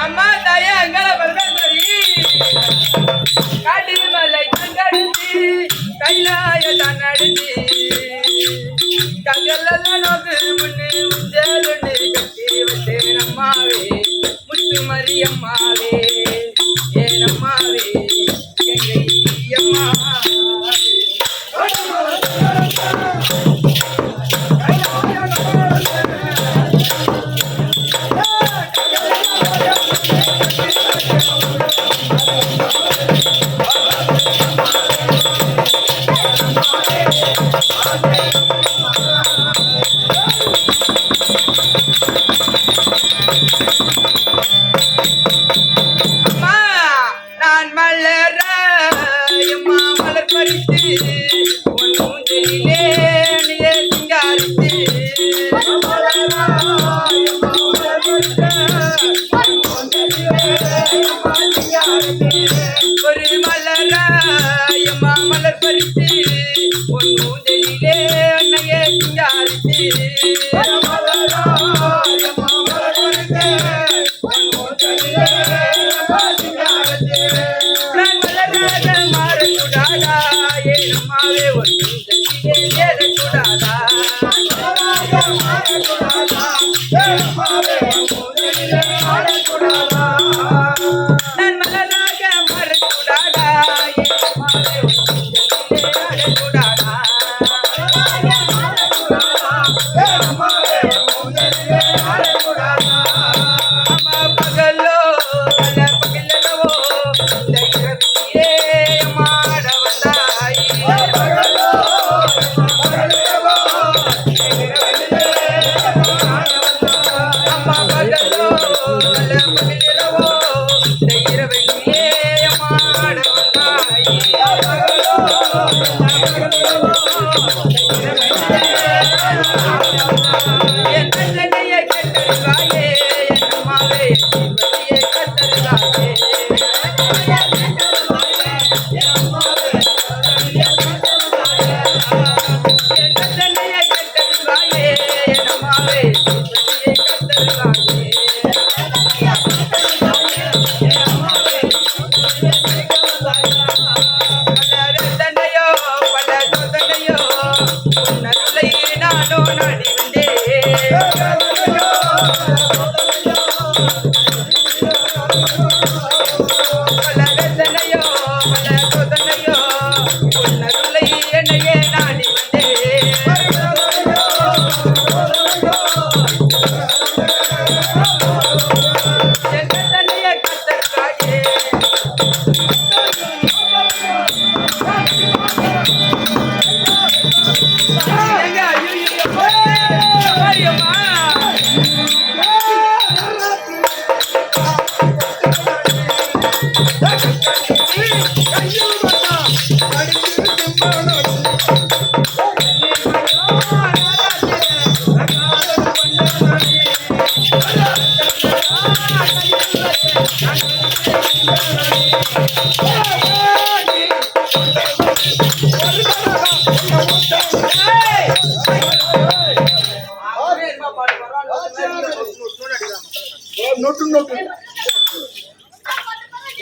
அம்மா தாயே அங்கால பரமேஸ்வரி காட்டி மலை தங்கடிச்சு கைலாய தன்னடிச்சு கங்கெல்லாம் நோக்கு முன்னு உஞ்சலுன்னு கட்டி வச்சேன் அம்மாவே முத்து மரியம்மாவே ஏன் அம்மாவே எங்கை அம்மாவே ஒரு மலராயம்மா மலர் பறித்து ஒன்னூதலிலே அன்னையே சிங்காரித்து நான் மலராக மாறக்கூடாதா ஏன் அம்மாவே ஒன்னூதலிலே ஏறக்கூடாதா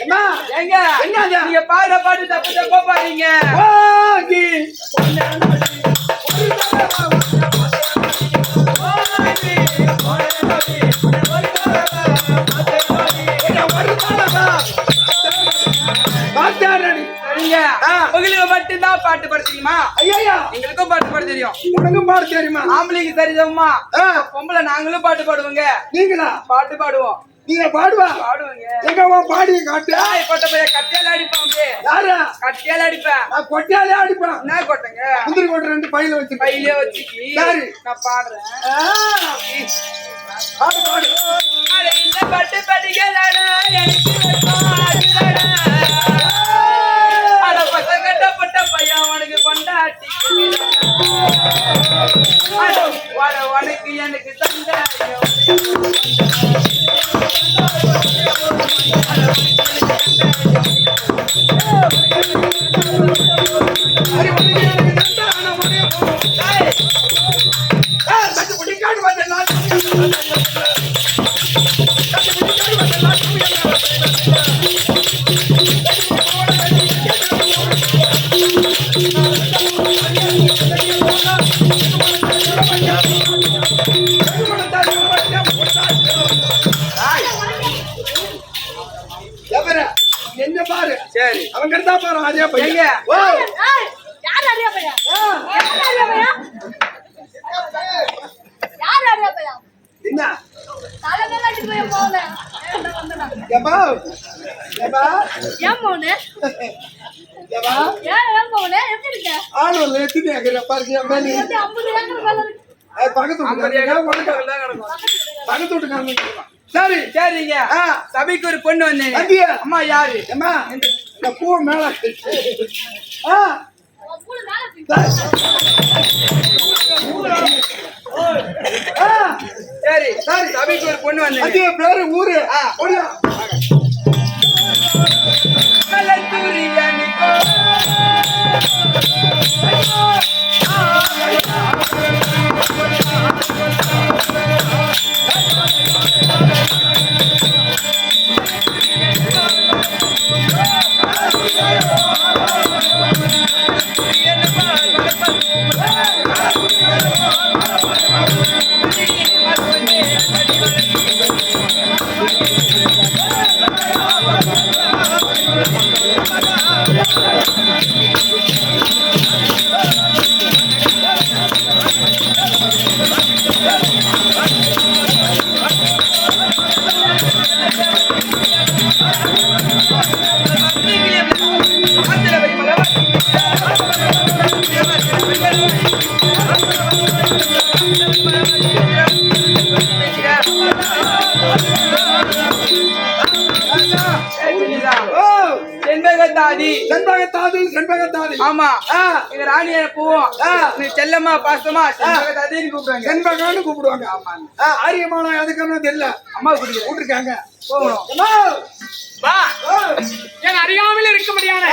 நீங்க பாடுற பாட்டு தப்பு தப்பா பாடுறீங்க. உங்களுக்கு மட்டும்தான் பாட்டு பாட தெரியுமா? ஐயா எங்களுக்கும் பாட்டு பாட தெரியும். உனக்கும் பாட தெரியுமா? ஆம்பளைக்கு தெரியுமா? பொம்பளை நாங்களும் பாட்டு பாடுவோங்க. நீங்களா? பாட்டு பாடுவோம். நீங்க பாடுவா? பாடுவீங்க. எங்கவா பாடி காட்டு. கொட்ட பைய கட்டியால அடிப்பாங்க. யாரா? கட்டியால அடிப்பேன். நான் கொட்டியால அடிப்பேன். என்ன கொட்டங்க? முந்திரி கொட்ட ரெண்டு பையில வச்சு. பையில வச்சுக்கி. சரி நான் பாடுறேன். பாடு பாடு. அட இந்த பாட்டு படிக்கலடா எனக்கு பாடுடா. அட பசங்கட்ட பட்ட பையன் உனக்கு கொண்டாட்டி. அட வட உனக்கு எனக்கு தந்தாயோ. என்ன பாரு சரி அவங்க இருந்தா பாரு அதே பையன் ஓ யார் அறியா பையா யார் அறியா பையா யார் அறியா பையா என்ன தலைமையில போய் போனே ஏப்பா ஏப்பா ஏன் போனே ஏப்பா ஏன் போனே எப்படி இருக்க ஆளு எத்தினே இருக்கற பாருங்க மேலே 50 ஏக்கர் மேல இருக்கு பக்கத்து 50 ஏக்கர் உனக்கு கிடக்கும் பக்கத்து வீட்டுக்காரங்க சரி சரிங்க சபைக்கு ஒரு பொண்ணு வந்தேன் அம்மா யாரு அம்மா இந்த பூ மேல பூல மேல சரி சரி சபைக்கு ஒரு பொண்ணு வந்தேன் அதே பேரு ஊரு ஓடியா ஆமா எங்க ராணிய பூவும் செல்லம்மா பாசமா செண்பகம்னு கூப்பிடுவாங்க ஆரியமான அதுக்கு தெரியல அம்மா கூப்பிட்டுருக்காங்க போகணும் என் அறியாமல் இருக்க முடியாது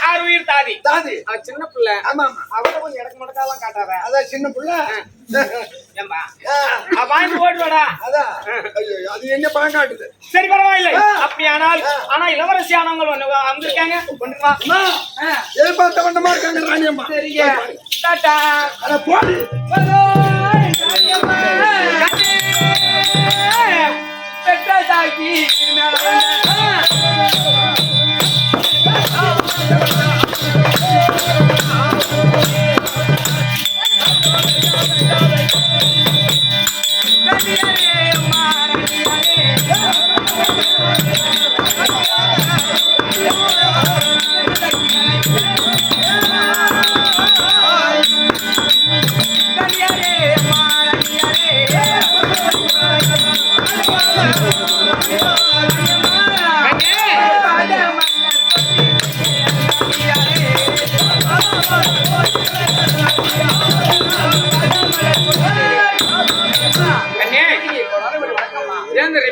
ஆறு உயிர் தாதி தாதி அவ சின்ன பிள்ளை ஆமா அவட கொஞ்சம் இடக்கு மடக்காலாம் காட்டாத அதான் சின்ன பிள்ளை வாங்கி ஓடுவாடா அதான் அது என்ன பணம் காட்டுது சரி பரவாயில்லை அப்படியானால் ஆனா இளவரசி ஆனவங்க வந்திருக்காங்க கொண்டுவா எதிர்பார்த்த வண்டமா இருக்காங்க ராணியம்மா சரிங்க டாடா அட போடி பெட்டா தாக்கி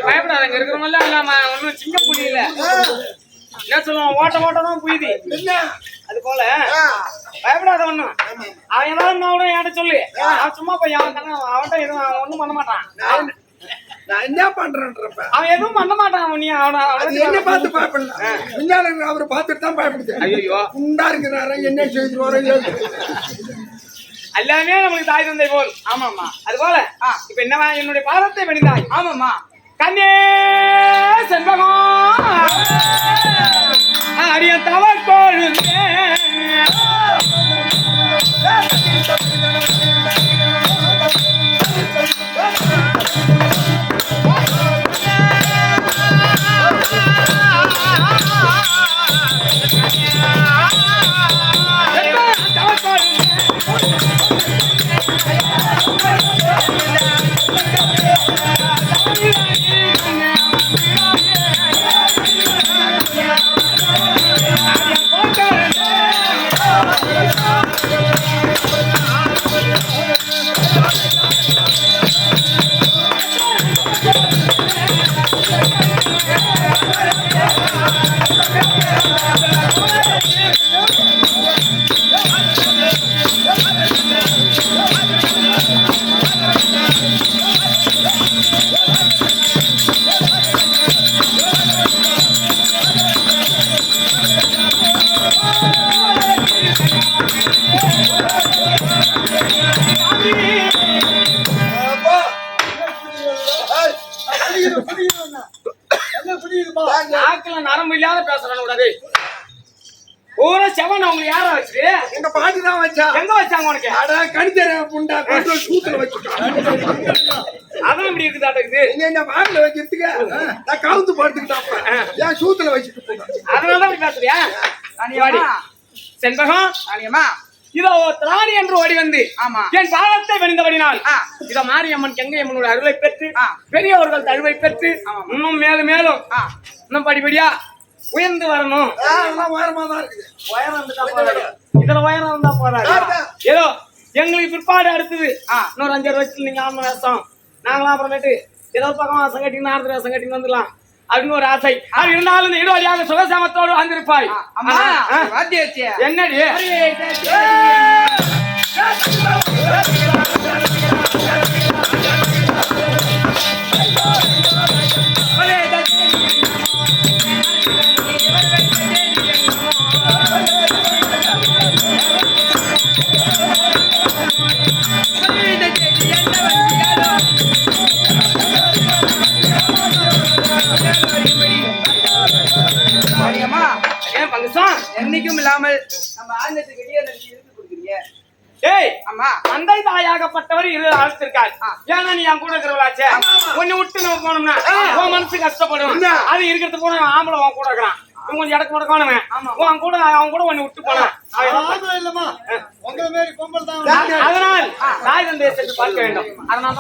பயப்படாதங்க இருக்கிறவங்க இல்லாம ஒன்னும் சிங்க புரியல என்ன சொல்லுவான் ஓட்ட ஓட்டதான் புரியுது அது போல பயப்படாத ஒண்ணும் அவன் ஏதாவது என்கிட்ட சொல்லு அவன் சும்மா போய் அவன்கிட்ட எதுவும் அவன் ஒண்ணும் பண்ண மாட்டான் நான் என்ன பண்றேன்றப்ப அவன் எதுவும் பண்ண மாட்டான் நீ அவனை என்ன பார்த்து பயப்படலாம் விஞ்ஞான அவரை பார்த்துட்டு தான் பயப்படுது ஐயோ உண்டா இருக்கிறாரு என்ன செய்துருவாரோ எல்லாமே நம்மளுக்கு தாய் தந்தை போல் ஆமாமா அது போல இப்ப என்னவா என்னுடைய பாதத்தை பணிந்தாய் ஆமாமா கண்ணே செண்பகம் அடிய தவக்கோழுந்தே நாக்குல நரம்பு இல்லாத பேசுறானு கூடாது. ஊர செவன் அவங்க யார வச்சு? எங்க பாட்டி தான் வச்சா. எங்க வச்சாங்க உனக்கு? அட கடிச்சற புண்டா கொண்டு சூத்துல வச்சுட்டான். அதான் இப்படி இருக்குதாட்டுக்குது. நீ என்ன வாங்கல வச்சிருக்க? நான் கவுந்து படுத்துக்கிட்டாப்ப. ஏன் சூத்துல வச்சிட்டு போற? அதனால தான் இப்படி பேசுறியா? அனியமா செண்பகம் அனியமா இதோ திராணி என்று ஓடி வந்து ஆமா என் பாவத்தை வெணிந்தபடினால் இத மாரியம்மன் கங்கையம்மனோட அருளை பெற்று பெரியவர்கள் தழுவை பெற்று இன்னும் மேலும் மேலும் இன்னும் படிப்படியா உயர்ந்து வரணும். உயரமா தான் இருக்குது. உயரம் இருந்தா போதாது, இதுல உயரம் இருந்தா போதாது. ஏதோ எங்களுக்கு பிற்பாடு அடுத்தது இன்னொரு 5 வருஷத்துல நீங்க ஆமா வேஷம் நாங்களாம் அப்புறமேட்டு ஏதோ பக்கம் வேஷம் கட்டிங்க ஆறு வேஷம் கட்டிங்க வந்துடலாம் அப்படின்னு ஒரு ஆசை. அது இருந்தாலும் இந்த இடுவழியாக சுகசாமத்தோடு வந்திருப்பாய். என்னடி என்னைக்கும் இல்லாமல் நம்ம ஆண்டத்துக்கு இருந்து கொடுக்குறீங்க. ஏய் அம்மா தந்தை தாயாகப்பட்டவர் இரு அழைத்திருக்காரு. ஏன்னா நீ என் கூட இருக்கிறவளாச்சே ஒன்னு விட்டு நம்ம போனோம்னா உன் மனசு கஷ்டப்படும். அது இருக்கிறது போன ஆம்பளை உன் கூட இருக்கிறான். கொஞ்சம் இடக்கு முடக்கானவன் அவன் கூட ஒன்னு விட்டு போனான். அதனால் தாய் தந்தையை சென்று பார்க்க வேண்டும். அதனால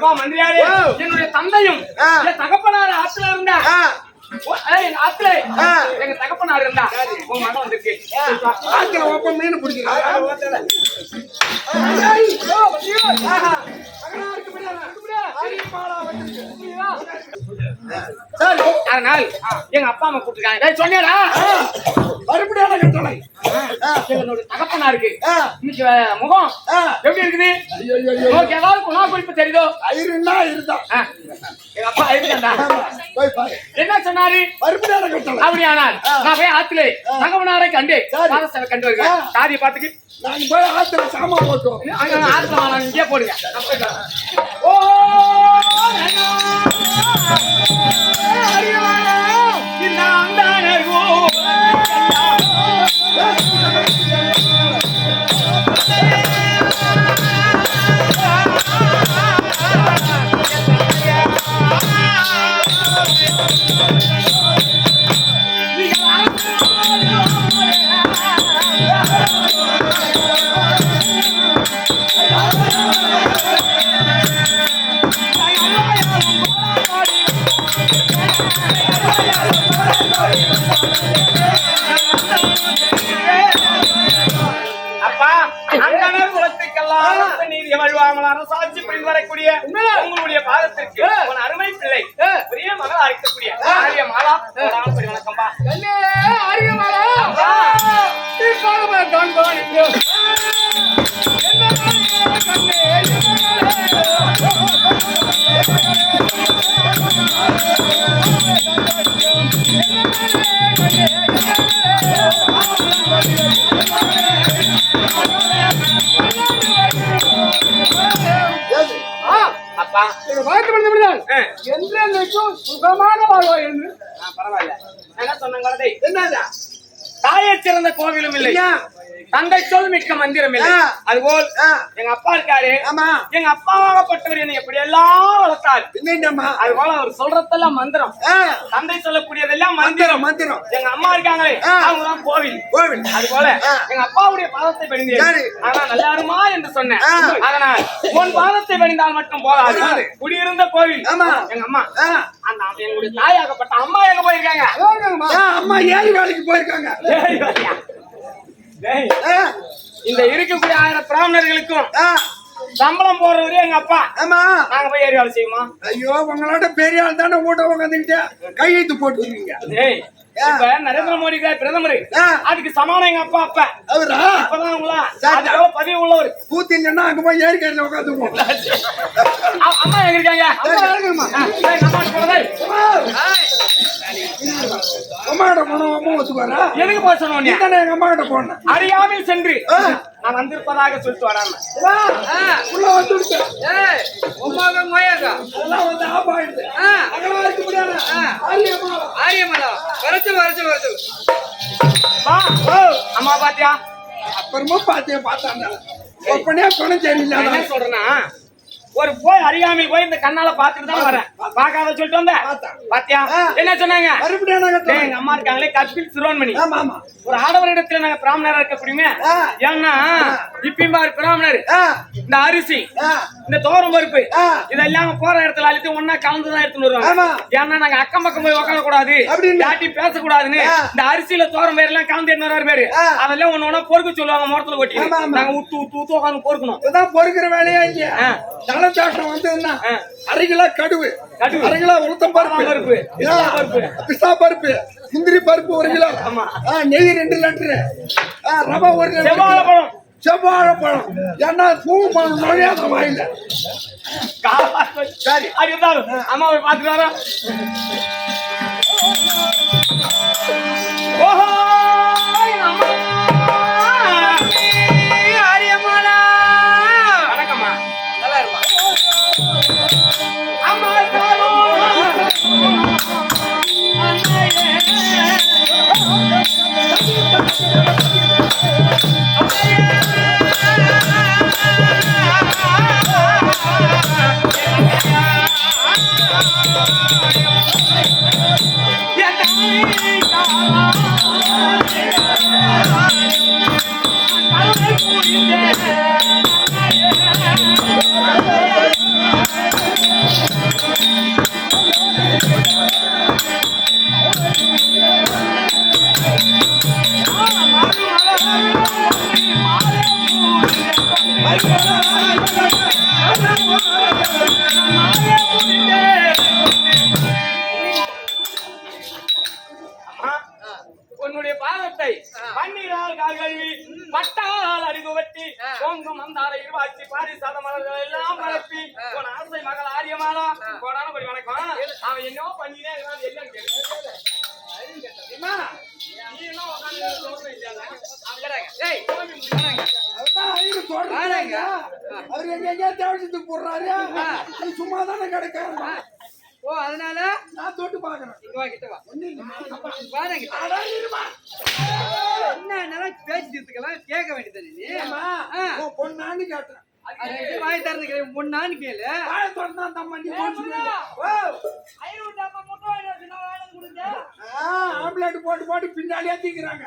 தான் மந்திரியாரே என்னுடைய தந்தையும் தகப்பனார் ஆத்துல இருந்தா எங்க தகப்பனார் இருந்தா உங்க மகன் வந்திருக்கு. மீன் பிடிக்கிறான். அதனால் எங்க அப்பா அம்மா கூப்பிட்டுருக்காங்க. சொன்னேடா மறுபடியும் கட்டளை என்னோட தகப்பனா இருக்கு. இன்னைக்கு முகம் எப்படி இருக்குது? உங்களுக்கு ஏதாவது குணா குறிப்பு தெரியுதோ? இருந்தா எங்க அப்பா இருந்தா என்ன சொன்னாரு? மறுபடியும் கட்டளை அப்படியானால் நான் போய் ஆத்துல தகவனாரை கண்டு பாதசேவை கண்டு வருகிறேன். சாதியை பார்த்துக்கு நாங்க போய் ஆத்துல சாமா போட்டோம். அங்க ஆத்துல இங்கே போடுங்க. ஓ வரக்கூடிய உங்களுடைய பாதத்திற்கு உன் அருமை பிள்ளை பெரிய மகள் அழைக்கக்கூடிய ஆரிய மாலா வணக்கம்பா. ஆரிய மாலா அப்பா என்றைக்கும் சுகமான வாழ்வா என்று பரவாயில்ல. என்ன சொன்னாங்க? என்னதா தாயை சிறந்த கோவிலும் இல்லை, தந்தை சொல் மிக்க மந்திரம் இல்லை. அதுபோல் எங்க அப்பா இருக்காரு. எங்க அப்பாவாகப்பட்டவர் என்னை எப்படி எல்லாம் வளர்த்தாரு. அதுபோல அவர் சொல்றதெல்லாம் மந்திரம். தந்தை சொல்லக்கூடியதெல்லாம் மந்திரம். மந்திரம். எங்க அம்மா இருக்காங்களே அவங்கதான் கோவில். அதுபோல எங்க அப்பாவுடைய பாதத்தை பணிந்தேன். ஆனா நல்லாருமா என்று சொன்னேன். அதனால் உன் பாதத்தை பணிந்தால் மட்டும் போதாது, குடியிருந்த கோவில் எங்க அம்மா. அந்த எங்களுடைய தாயாகப்பட்ட அம்மா எங்க போயிருக்காங்க? அம்மா ஏழு வேலைக்கு போயிருக்காங்க. இந்த இருக்கக்கூடிய 1000 பிராமணர்களுக்கும் சம்பளம் போடுறவரே எங்க அப்பா. நாங்க போய் ஏறி வேலை செய்யுமா? ஐயோ உங்களோட பெரிய ஆள் தானே ஊட்ட உட்காந்துக்கிட்டு கையெழுத்து போட்டுருவீங்க. இப்ப நரேந்திர மோடி பிரதமர், அதுக்கு சமானம் எங்க அப்பா. அப்ப அவரா இப்பதான் உங்களா பதிவு உள்ளவர் கூத்திங்கன்னா அங்க போய் ஏறிக்கையில உட்காந்துக்குவோம். அம்மா எங்க இருக்காங்க? அம்மாட்ட போனோம். அம்மா ஒத்துக்குவாரா? எதுக்கு போக சொன்னோம்? எங்க அம்மா கிட்ட போனேன். அறியாமல் சென்று நான் வந்திருப்பதாக சொல்லிட்டு வராம உள்ள வந்துருக்கேன். உமாங்க மோயாங்க அதெல்லாம் வந்து ஆஃப் ஆயிடுது. அதெல்லாம் இருக்க முடியாது. ஆரியமாலா வரச்சு. அம்மா பாத்தியா? அப்புறமா பார்த்தாங்க. ஒப்பனையா பணம் சரியில்லை. என்ன சொல்றேன்னா ஒரு போய் அறியாமை போய் இந்த கண்ணால பாத்துட்டு தான் வரேன். பாக்காத சொல்லிட்டு வந்த பாத்தியா? என்ன சொன்னாங்க? எங்க அம்மா இருக்காங்களே கற்பில் சிறுவன்மணி. ஒரு ஆடவரிடத்துல நாங்க பிராமணரா இருக்க முடியுமே. ஏன்னா இப்பயும் பாரு பிராமணர் இந்த அரிசி இந்த தோரம் பருப்பு இதெல்லாம் போற இடத்துல அழுத்தி ஒன்னா கலந்துதான் எடுத்துட்டு வருவாங்க. ஏன்னா நாங்க அக்கம் பக்கம் போய் உட்கார கூடாது, யாட்டி பேசக்கூடாதுன்னு இந்த அரிசியில தோரம் பேர் எல்லாம் கலந்து எடுத்து பேரு அதெல்லாம் ஒண்ணு ஒண்ணா பொறுக்க சொல்லுவாங்க. முறத்துல கொட்டி நாங்க ஊத்து உட்காந்து பொறுக்கணும். பொறுக்கிற வேலையா இங்க ஜலதோஷம் வந்து அரை கிலோ கடுவு, அரை கிலோ உளுத்தம் பருப்பு, பிஸ்தா பருப்பு, முந்திரி பருப்பு 1 கிலோ, நெய் 2 லிட்டரு, ரவை 1 லிட்டர், செவ்வாழைப்பழம். ஏன்னா பூ பழம் நுழையாத வாயில. சரி அது இருந்தாலும் அம்மாவை பாத்துட்டு வரோம். ஓஹோ ஆரியமாலா வணக்கம்மா. நல்லா இருமா. அம்மா உன்னுடைய பாதத்தை பன்னீரால் கால்கழுவி பட்டால் அடிகு வெட்டி கோங்கும் மந்தார இருவாச்சி பாரிசாத மலர்கள் எல்லாம் பரப்பி உன் ஆசை மகள் ஆரியமாலா கோடான படி வணக்கம். அவன் என்னவோ பண்ணினே எல்லாம் கேட்டு அவரு எங்க தேவசத்துக்கு போடுறாரு, சும்மாதானே கிடைக்காரு. ஓ அதனால நான் தொட்டு பாக்குறேன். இங்க வா, கிட்ட வா. என்ன பேசிக்கிறதுக்கெல்லாம் கேட்க வேண்டியது நீ பொண்ணான்னு கேட்டேன். வாய் திறந்து பொண்ணான்னு கேளு. வாய் திறந்தா தம்மா நீ ஆம்புலன்ட் போட்டு பின்னாடியே தீக்குறாங்க.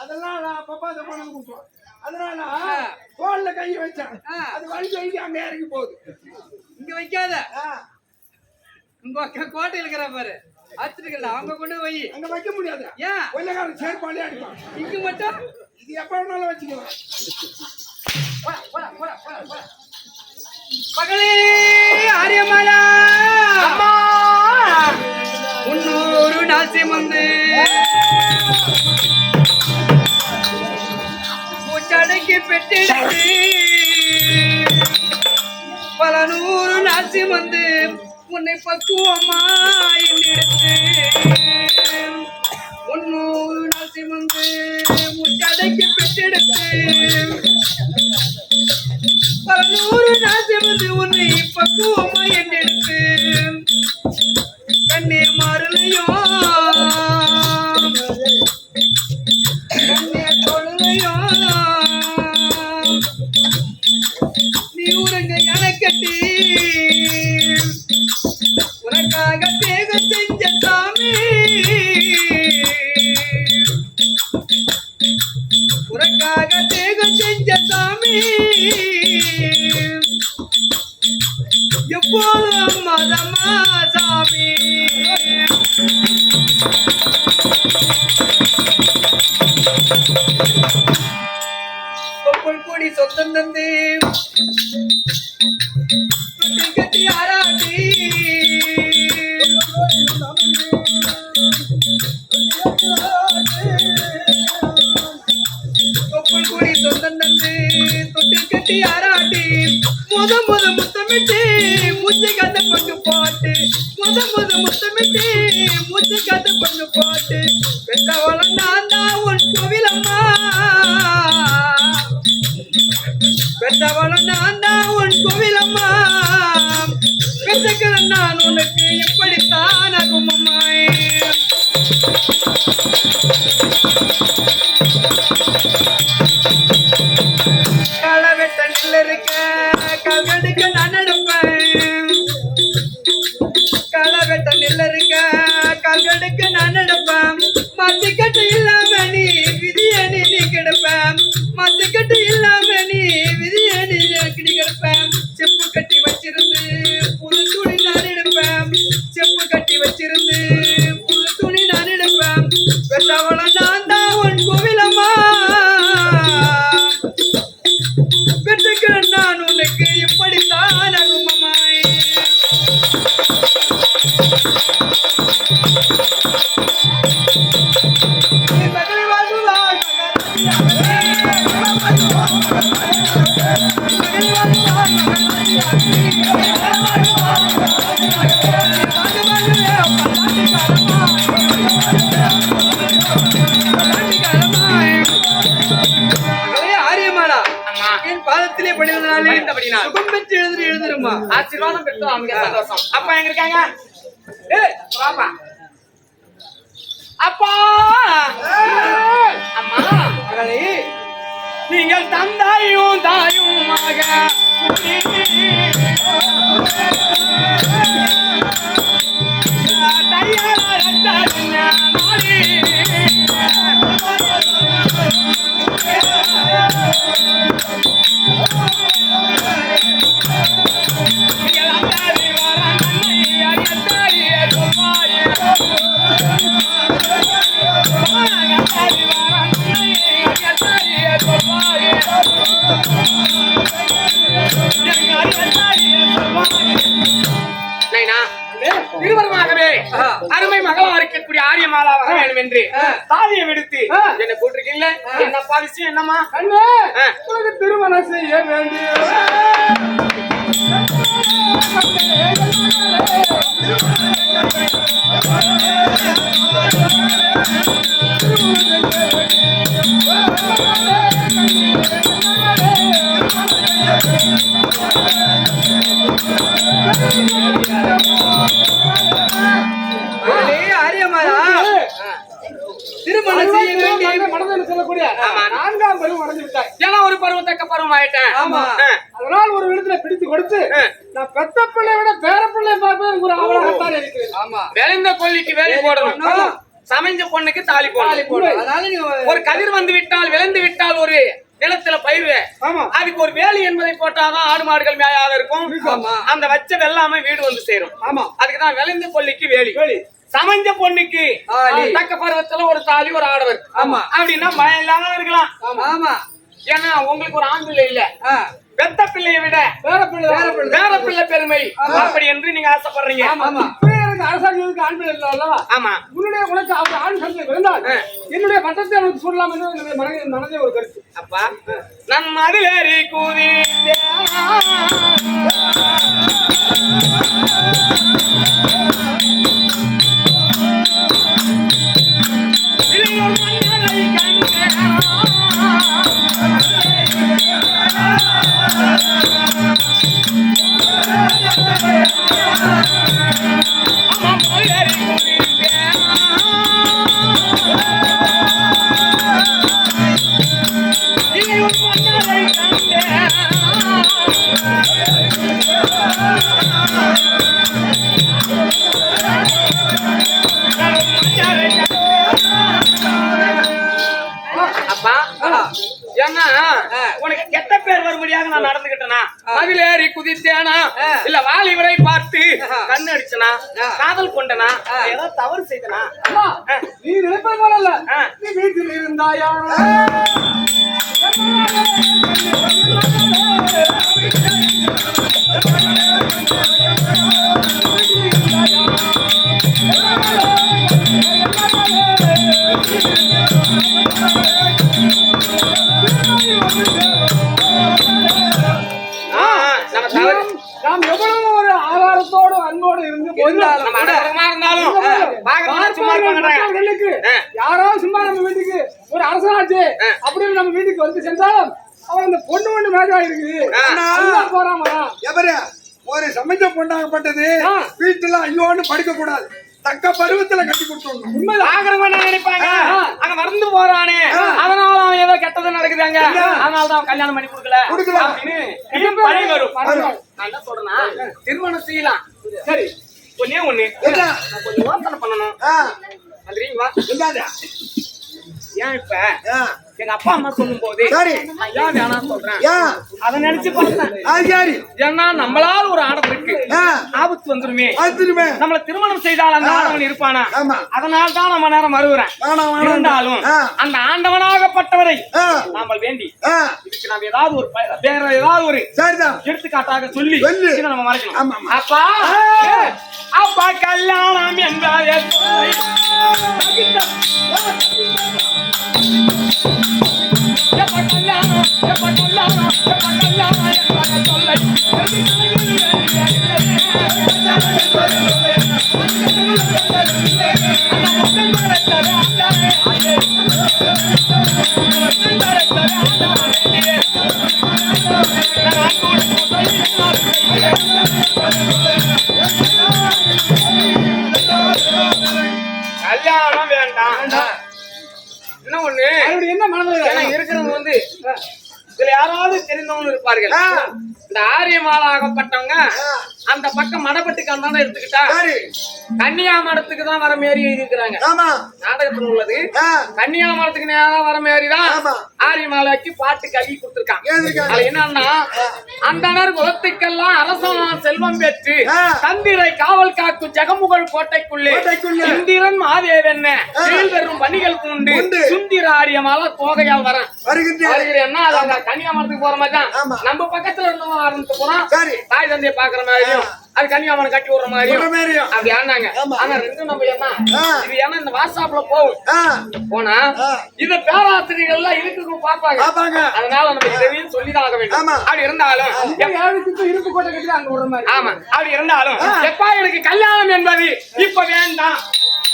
அதெல்லாம் நான் பப்பாத பணம் கொடுப்போம். அதனால தோல்ல கை வச்சேன். அது வழி அங்க இறங்கி போகுது. இங்க வைக்காத. உங்க கோட்டையில் இருக்கிற பாரு ஆச்சிருக்கல அவங்க கொண்டு வை. அங்க வைக்க முடியாது. ஏன் கொள்ளக்காரன் சேர்ப்பாளே அடிப்பான். இங்க மட்டும் இது எப்ப வேணாலும் வச்சுக்கலாம். மகளே ஆரியமாலா அம்மா 300 நாள் சுமந்து மூச்சடக்கி பெற்றெடுத்து பல 100 நாள் சுமந்து உன்னை பக்குவமா எடுத்து 300 நாள் சுமந்து மூச்சடக்கி பெற்றெடுத்து பல 100 நாள் சுமந்து உன்னை பக்குவமா எடுத்து கண்ணே மாறலையோ கண்ணே தொழுலையோ நீ உறங்க எனக்கட்டி உனக்காக தேகம் செஞ்ச சாமி உனக்காக தேகம் செஞ்ச சாமி எப்போதும் மதமா சாமி கொப்பல் கொடி சொந்தம் தந்து கட்டி ஆராட்டி கொப்பல் கொடி சொந்தம் தந்து தொட்டு கட்டி ஆராட்டி முத முத்தமிட்டு மூச்சு கத்த பங்கு பாட்டு முத முத்தமிட்டு மூச்சு கத்த பங்கு பாட்டு பெற்றவளம் நான் தான் உன் கோவிலம்மா பெற்றவளும் நான் தான் உன் கோவிலம்மா பெற்றக்கிறேன் நான் உனக்கு எப்படித்தான் ஆகும் அம்மாய் களவெட்ட நெல் இருக்க கல்கடுக்க நான் எடுப்பேன் களவெட்ட நெல் இருக்க கல்கடுக்க நான் எடுப்பேன் மத்துக்கட்டு இல்லாம நீ விதிய நீ கிடப்பேன் மத்துக்கட்டு இல்லாம நீ விதிய நீ கிடப்பேன் செப்பு கட்டி வச்சிருந்து புது துணி நான் எடுப்பேன் செப்பு கட்டி வச்சிருந்து புது துணி நான் எடுப்பேன் பெற்றவள நான் தான் உன் கோவிலம்மா பெற்றுக்கிறேன் நான் உனக்கு இப்படித்தான் அகுமமாய் பாதத்திலே படிவதனாலே சுகம் பெற்று எழுதுருமா ஆசீர்வாதம் பெற்றோம் அவங்க சந்தோஷம். அப்பா எங்க இருக்காங்க? ஏய் பாப்பா அப்பா அம்மா மகளே நீங்கள் தந்தாயும் தாயுமாக திருமணமாகவே அருமை மகளா இருக்கக்கூடிய ஆரியமாலா வர வேண்டும் என்று தாலியை விடுத்து என்ன கூட்டிருக்கீங்களே என்னப்பா விஷயம் என்னம்மா? உனக்கு திருமணம் செய்ய வேண்டிய திருமணம் செய்ய வேண்டிய மனதில் சொல்லக்கூடிய நான்காம் பருவம் அடைந்து விட்டாய். ஏன்னா ஒரு பருவம் தக்க பருவம் ஆயிட்டேன். ஆமா அதனால் ஒரு விடத்துல பிடித்து கொடுத்து நான் பெத்த பிள்ளை விட பேர பிள்ளை பார்ப்பேன் ஒரு ஆவலாகத்தான் இருக்கு. ஆமா விளைந்த கொல்லிக்கு வேலை போடணும், சமைஞ்ச பொண்ணுக்கு தாலி போடணும். அதனால நீ ஒரு கதிர் வந்து விட்டால் விளைந்து விட்டால் ஒரு நிலத்துல பயிர் அதுக்கு ஒரு வேலி என்பதை போட்டாதான் ஆடு மாடுகள் மேயாக இருக்கும். அந்த வச்ச வெள்ளாம வீடு வந்து சேரும். ஆமா அதுக்குதான் விளைந்த கொல்லிக்கு வேலி, சமைஞ்ச பொண்ணுக்கு தக்க பருவத்துல ஒரு தாலி ஒரு ஆடவர். ஆமா அப்படின்னா மழை இல்லாம இருக்கலாம். ஆமா ஏன்னா உங்களுக்கு ஒரு ஆண் பிள்ளை இல்ல, பெத்த பிள்ளையை விட வேற பிள்ளை பெருமை அப்படி என்று நீங்க ஆசைப்படுறீங்க. அரசாங்கத்துக்கு ஆண் பிள்ளை இல்ல. ஆமா உன்னுடைய உனக்கு அவர் ஆண் சந்தை இருந்தால் என்னுடைய பட்டத்தை எனக்கு சொல்லலாம் என்று மனதே ஒரு கருத்து. அப்பா நம் மதிலேறி கூதி உனக்கு கெட்ட பேர் வரும்படியாக நான் நடந்துகிட்டேனா, மதிலேறி குதித்தேனா, இல்ல வாலிபரை பார்த்து கண்ணு அடிச்சனா, காதல் கொண்டனா, ஏதாவது தவறு செய்தனா? நீ நினைப்பது போல இல்ல. நீ வீட்டில் இருந்தாயா நாம் எவ்வளவு ஒரு ஆதாரத்தோடு அன்போடு இருந்து யாராவது சும்மா நம்ம வீட்டுக்கு ஒரு அரசனாச்சு அப்படின்னு நம்ம வீட்டுக்கு வந்து சென்றாலும் அவன் அந்த பொண்ணு ஒண்ணு மேஜா இருக்குது போறாமா எவரு ஒரு சமைச்ச பொண்ணாகப்பட்டது வீட்டுல ஐயோன்னு படுக்க கூடாது தக்க பருவத்துல கட்டி கொடுத்தோம் ஆகிறவங்க நினைப்பாங்க அங்க மறந்து போறானே அதனால அவன் ஏதோ கெட்டது நடக்குதாங்க அதனாலதான் கல்யாணம் பண்ணி கொடுக்கல அப்படின்னு பழி வரும் நான் என்ன சொல்றேன்னா திருமணம் செய்யலாம் சரி ஒண்ணே ஒண்ணு கொஞ்சம் யோசனை பண்ணணும் வந்துறீங்களா ஏன் இப்ப எங்க அப்பா அம்மா சொல்லும் போது நான் ஏன் வேணாம் சொல்றேன் அதை நினைச்சு பார்த்தேன் ஏன்னா நம்மளால ஒரு ஆடவன் இருக்கு ஆபத்து வந்துருமே நம்மள திருமணம் செய்தால் அந்த ஆடவன் இருப்பானா அதனால தான் நம்ம நேரம் வருகிறேன் இருந்தாலும் அந்த ஆண்டவனாகப்பட்டவரை நாம வேண்டி இதுக்கு நம்ம ஏதாவது ஒரு வேற ஏதாவது ஒரு எடுத்துக்காட்டாக சொல்லி நம்ம மறைக்கணும் அப்பா அப்பா கல்யாணம் என்றால் கல்யாணம் வேண்டாம் என்ன ஒண்ணு என்ன மனதில் இருக்கிறது வந்து இதுல யாராவது தெரிந்தவங்க இருப்பார்கள் இந்த ஆரியமாலாகப்பட்டவங்க அந்த பக்கம் மடப்பட்டுக்கு தானே எடுத்துக்கிட்டா கன்னியாமரத்துக்கு தான் வர மாரி இருக்கிறாங்க நாடகத்துல உள்ளது கன்னியாமரத்துக்கு நேரம் வர மாரிதான் ஆரியமாலாக்கு பாட்டு கவி கொடுத்திருக்காங்க அது என்னன்னா அந்தனர் குலத்துக்கெல்லாம் அரசனான் செல்வம் பெற்று தந்திரை காவல் காக்கும் ஜெகமுகல் கோட்டைக்குள்ளே இந்திரன் மாதேவன் பெறும் பணிகள் பூண்டு சுந்திர ஆரியமாலா தோகையால் வருகிறேன்னா அது கன்னியாமரத்துக்கு போற மாதிரி தான் நம்ம பக்கத்துல இருந்தவங்க ஆரம்பிச்சு போறோம் தாய் தந்தையை பாக்குற மாதிரியும் அது கன்னியாமரம் கட்டி விடுற மாதிரியும் அப்படி ஆனாங்க ஆனா ரெண்டும் நம்ம என்ன இது ஏன்னா இந்த வாட்ஸ்அப்ல போகும் போனா இது பேராசிரியர்கள் எல்லாம் இருக்கு பாப்பாங்க அதனால நம்ம இதையும் சொல்லிதான் ஆக வேண்டும் அப்படி இருந்தாலும் இருக்கு கோட்டை கட்டி அங்க விடுற மாதிரி ஆமா அப்படி இருந்தாலும் எப்பா எனக்கு கல்யாணம் என்பது இப்ப வேண்டாம்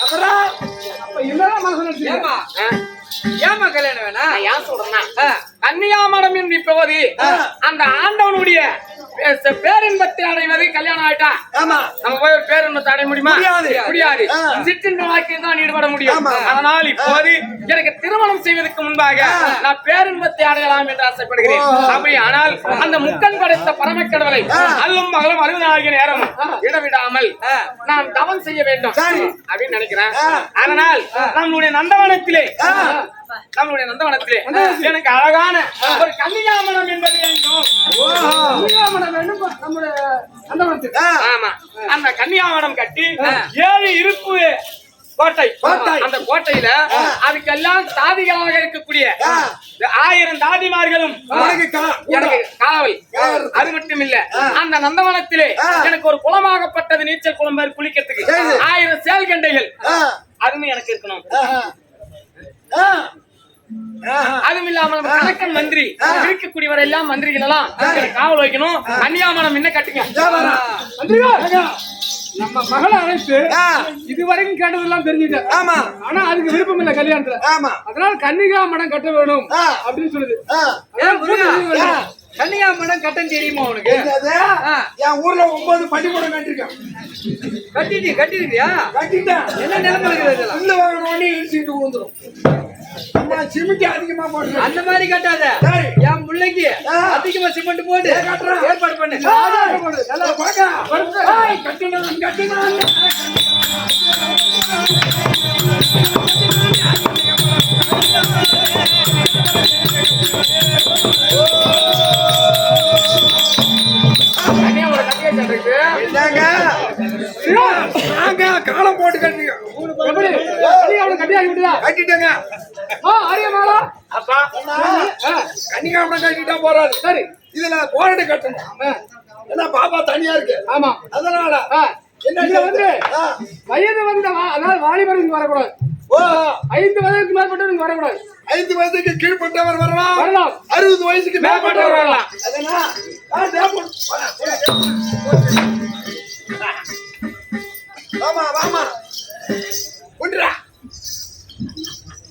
அப்புறம் என்னதான் மனசு ஏமா கல்யாணம் வேணா ஏன் சொல்றேன்னா கன்னியாமரம் என்று இப்போது அந்த ஆண்டவனுடைய பேரின்பத்தை அடைவது கல்யாணம் ஆயிட்டா நம்ம போய் ஒரு பேரின்பத்தை அடைய முடியுமா முடியாது சிற்றின்ப வாழ்க்கையில் தான் ஈடுபட முடியும் அதனால் இப்போது எனக்கு திருமணம் செய்வதற்கு முன்பாக நான் பேரின்பத்தை அடையலாம் என்று ஆசைப்படுகிறேன் அப்படி ஆனால் அந்த முக்கன் படைத்த பரமக்கடவுளை அல்லும் மகளும் 60 நாளைக்கு நேரம் இடவிடாமல் நான் தவம் செய்ய வேண்டும் அப்படின்னு நினைக்கிறேன் அதனால் நம்முடைய நந்தவனத்திலே எனக்கு அழகான ஒரு கன்னியாமரம் என்பது ஆமா அந்த கன்னியாமரம் கட்டி 7 இருப்பு கோட்டை அந்த கோட்டையில அதுக்கெல்லாம் தாதிகளாக இருக்கக்கூடிய 1000 தாதிமார்களும் எனக்கு காவல் அது மட்டும் இல்ல அந்த நந்தவனத்திலே எனக்கு ஒரு குளமாகப்பட்டது நீச்சல் குளம் மாதிரி குளிக்கிறதுக்கு 1000 செயல்கண்டைகள் அதுவும் எனக்கு இருக்கணும் அதுவும் இல்லாம கணக்கன் மந்திரி இருக்கக்கூடியவர் எல்லாம் மந்திரிகள் எல்லாம் காவல் வைக்கணும் கன்னியாமரம் என்ன கட்டுங்க நம்ம மகளை அழைத்து இதுவரைக்கும் கேட்டதெல்லாம் தெரிஞ்சுட்டு ஆனா அதுக்கு விருப்பம் இல்ல கல்யாணத்துல அதனால கன்னிகாமடம் கட்ட வேணும் அப்படின்னு சொல்லுது கன்னிகாமடம் கட்டம் தெரியுமா உனக்கு என் ஊர்ல 9 பள்ளிக்கூடம் கட்டிருக்கேன் கட்டிட்டியா என்ன நிலைமை இருக்குது உள்ள வாங்கணும்னு இழுச்சிட்டு வந்துடும் சிமெண்ட் அதிகமா போட்டு அந்த மாதிரி கட்டாத என் பிள்ளைக்கு அதிகமா சிமெண்ட் போட்டு ஏற்பாடு பண்ணு நல்லா கட்டணும் காலம் போட்டு கட்டிட்டேங்க கன்னிகாமரம் கட்டிட்டா போறாரு சரி இதுல போராட்ட கட்டணும் ஏன்னா பாப்பா தனியா இருக்கு ஆமா அதனால என்ன வந்து வயது வந்த அதாவது வாலிபர் இங்க வரக்கூடாது 5 வயதுக்கு மேற்பட்டவர் வரக்கூடாது 5 வயதுக்கு கீழ்பட்டவர் வரலாம் 60 வயசுக்கு மேற்பட்டவர் வரலாம் வாமா ஒன்றா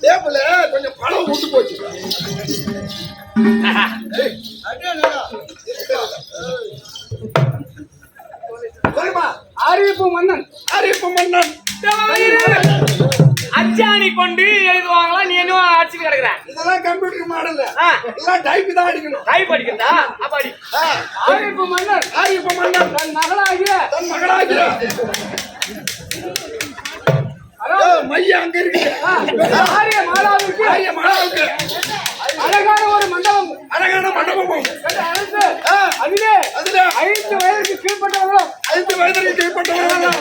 டேபிள் கொஞ்சம் பழம் விட்டு போச்சு எல்லாம் டைப் தான் அடிக்கணும். டைப் அடிக்கிறதா? அப்ப அடி. ஆரியப்ப மன்னர் ஆரியப்ப மன்னர் தன் மகளாகிய தன் மகளாகிய மைய அங்க இருக்கு. ஆரிய மாலாவுக்கு ஆரிய மகளாவுக்கு அழகான ஒரு மண்டபம் அழகான மண்டபமும் அழைத்து அதிலே அதுல 5 வயதுக்கு கீழ்பட்டவர்களும் 5 வயதிற்கு கீழ்பட்டவர்களும்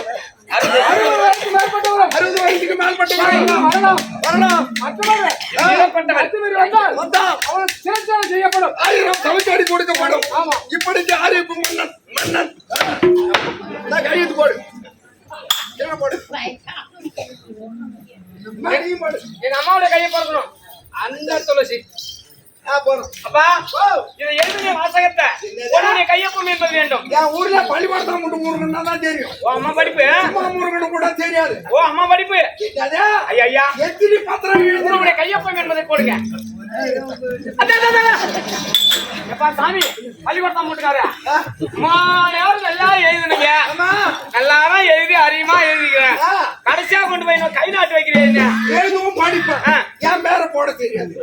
60 வயதுக்கு மேற்பட்டவர்களும் 60 வயதுக்கு மேற்பட்டவர்களும் வரலாம். வரலாம். மற்றவர்கள் கீழ்ப்பட்டவர். 10 பேர் வந்தால் வந்தா அவன் சிறைச்சாலை செய்யப்படும். 1000 சவுச்சடி கொடுக்கப்படும். ஆமா. இப்படிக்கு ஆரியப்ப மன்னன் மன்னன் நான் கையெழுத்து போடு. என்ன போடு? மணியும் போடு. எங்க அம்மாவோட கையை பார்க்கணும். அந்த துளசி போறோம். அப்பா இதை எழுதிய வாசகத்தை உடனே கையொப்பம் என்பது வேண்டும். என் ஊர்ல பள்ளிக்கூடத்தான் மட்டும் முருகன்னா தான் தெரியும். ஓ அம்மா படிப்பு. அம்மா முருகன் கூட தெரியாது. ஓ அம்மா படிப்பு. என்னது? ஐயா ஐயா எத்திரி பத்திரம் எழுதுறவங்க உங்களுடைய கையொப்பம் என்பதை போடுங்க. எப்பா சாமி பள்ளிக்கூடம் போட்டுக்காரு. அம்மா யாரும் நல்லா எழுதுனீங்க. நல்லாதான் எழுதி அறியுமா எழுதிக்கிறேன். கடைசியா கொண்டு போய் நான் கை நாட்டு வைக்கிறேன். எழுதவும் படிப்பேன். என் பேரை போட தெரியாது.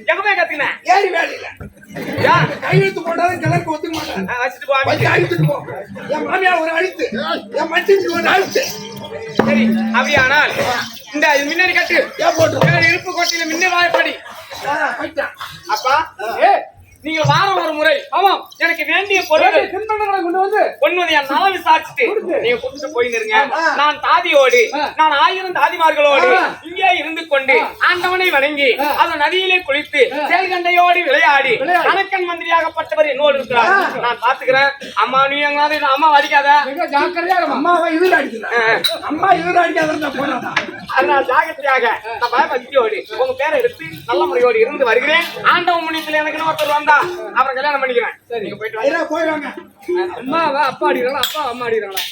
எங்க போய் கத்துக்கினேன்? ஏறி வேலையில கையெழுத்து போட்டாலும் கிழக்கு ஒத்துக்க மாட்டாங்க. வச்சுட்டு போவாங்க. வச்சு அழித்துட்டு போ. என் மாமியா ஒரு அழித்து, என் மச்சிக்கு ஒரு அழித்து. சரி அப்படியானால் இந்த மின்னடி கட்டு ஏன் போட்டு இருப்பு கோட்டையில மின்ன வாய்ப்படி. போயிட்டான். அப்பா நீங்க வாரம் ஒரு முறை ஆமாம் எனக்கு வேண்டிய பொருட்கள் தின்பண்டங்களை கொண்டு வந்து பொன்னுடைய நல விசாரிச்சுட்டு நீங்க கொடுத்துட்டு போயிருங்க. நான் தாதியோடு நான் 1000 தாதிமார்களோடு இங்கே இருந்து கொண்டு ஆண்டவனை வணங்கி அந்த நதியிலே குளித்து செயல்கண்டையோடு விளையாடி கணக்கன் மந்திரியாகப்பட்டவர் என்னோடு இருக்கிறார். நான் பாத்துக்கிறேன். அம்மா நீ எங்காவது அம்மா அடிக்காத. ஜாக்கிரதையா அம்மாவை இதில் அடிக்கிறான். அம்மா இதில் அடிக்காத போனாதான். அதனால ஜாகிரதையாக நான் பயபக்தியோடு உங்க பேரை எடுத்து நல்ல முறையோடு இருந்து வருகிறேன். ஆண்டவன் முன்னியத்தில் எனக்கு ஒருத்தர் வந்தா அப்புறம் கல்யாணம் பண்ணிக்கிறேன். சரி நீங்க போயிட்டு வாங்க. போயிடுவாங்க. அம்மாவா அப்பா அடிக்கிறாங்களா அப்பா அம்மா அடிக்கிறாங்களா?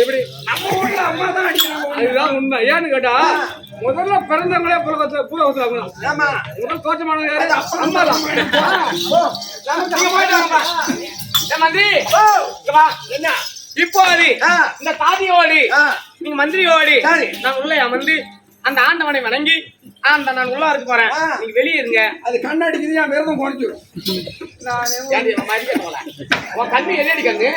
எப்படி நம்ம ஊர்ல அம்மா தான் அடிக்கிறாங்க. அதுதான் உண்மை. ஏன்னு கேட்டா முதல்ல பிறந்தவங்களே பூல ஊத்துறாங்க. ஆமா. முதல் தோற்றமானவங்க யாரு? அம்மா தான். நீங்க போயிட்டு வாங்கப்பா. மந்திரி இங்க வா. என்ன இப்போ அது இந்த தாதியோடு நீங்க மந்திரியோடு சரி. நான் உள்ள அமர்ந்து அந்த ஆண்டவனை வணங்கி அந்த நான் உள்ள இருக்க போறேன். நீங்க வெளியே இருங்க. அது கண்ணடிக்குது என் விரதம் குறைஞ்சிடும். உன் கண்ணு எது அடிக்காது.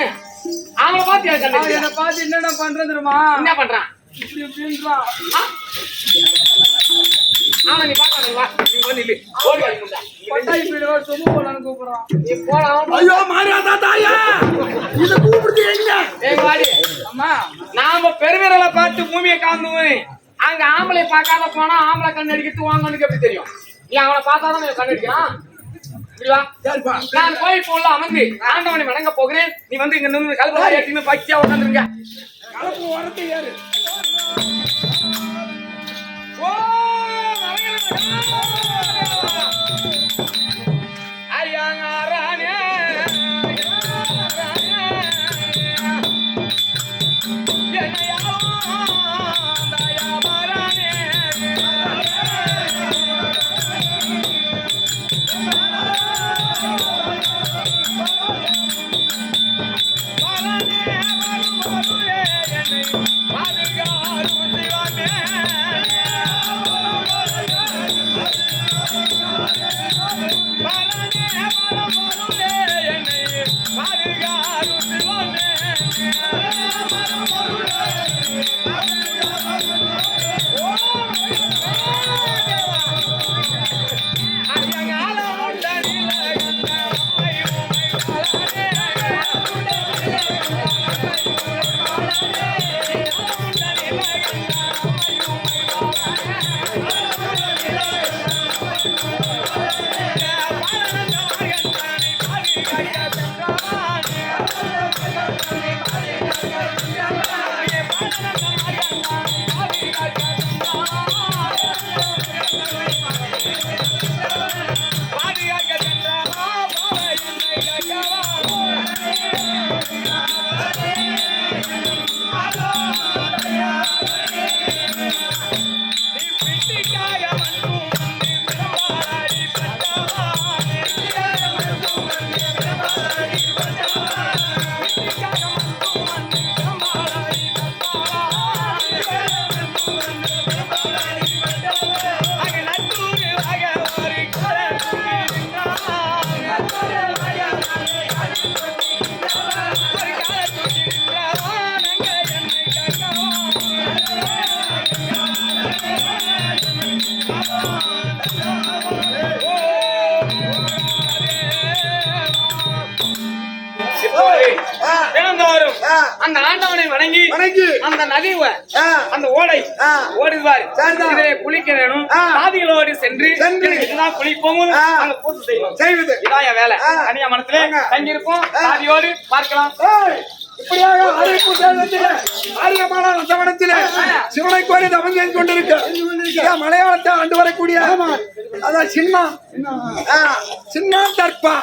அவங்கள பார்த்து எனக்கு கண்ணு என்னை பார்த்து என்னென்ன பண்றது தெரியுமா? என்ன பண்றான்? இப்படி இப்படின்றான். ஆமா நீ பாக்காதீங்க. நீ வந்து இல்ல ஓடி வாங்க. பட்டாய் போயிடுவா சொம்பு போலான்னு கூப்பிடுறான். நீ போலாம். ஐயோ மாரியாதா தாயா இத கூப்பிடுது எங்க? ஏய் வாடி. அம்மா நாம பெருவிரலை பார்த்து பூமியை காந்துவோம். அங்க ஆம்பளை பார்க்காத போனா ஆம்பளை கண்ணு அடிக்கிறது வாங்கன்னு எப்படி தெரியும்? நீ அவனை பார்த்தாதான் நீ கண்ணு அடிக்கிறான். இப்படிவா. சரிப்பா. நான் கோயில் போல அமர்ந்து ஆண்டவனை வணங்க போகிறேன். நீ வந்து இங்க நின்று கல்பனை ஏற்றின்னு பக்தியா உட்காந்துருங்க. கலப்பு வரத்து ஏறு. ஓ ஐயாங்காரானே பாதுகாரும் எல்லோரும் அந்த ஆண்டவனை வணங்கி அந்த நதி அந்த ஓடை ஓடுவார் இதிலே குளிக்க வேணும் சாதிகளோடு சென்று இதுதான் குளிப்போம் அங்க பூசை செய்வது இதான் என் வேலை தனியா மனத்திலே தங்கியிருப்போம் சாதியோடு பார்க்கலாம் இப்படியாக அறிவிப்பு தேர்தலிலே ஆரியமான நந்தவனத்திலே சிவனை கோரி தவம் செய்து கொண்டிருக்க மலையாளத்தை ஆண்டு வரக்கூடிய அதான் சின்ன தர்பா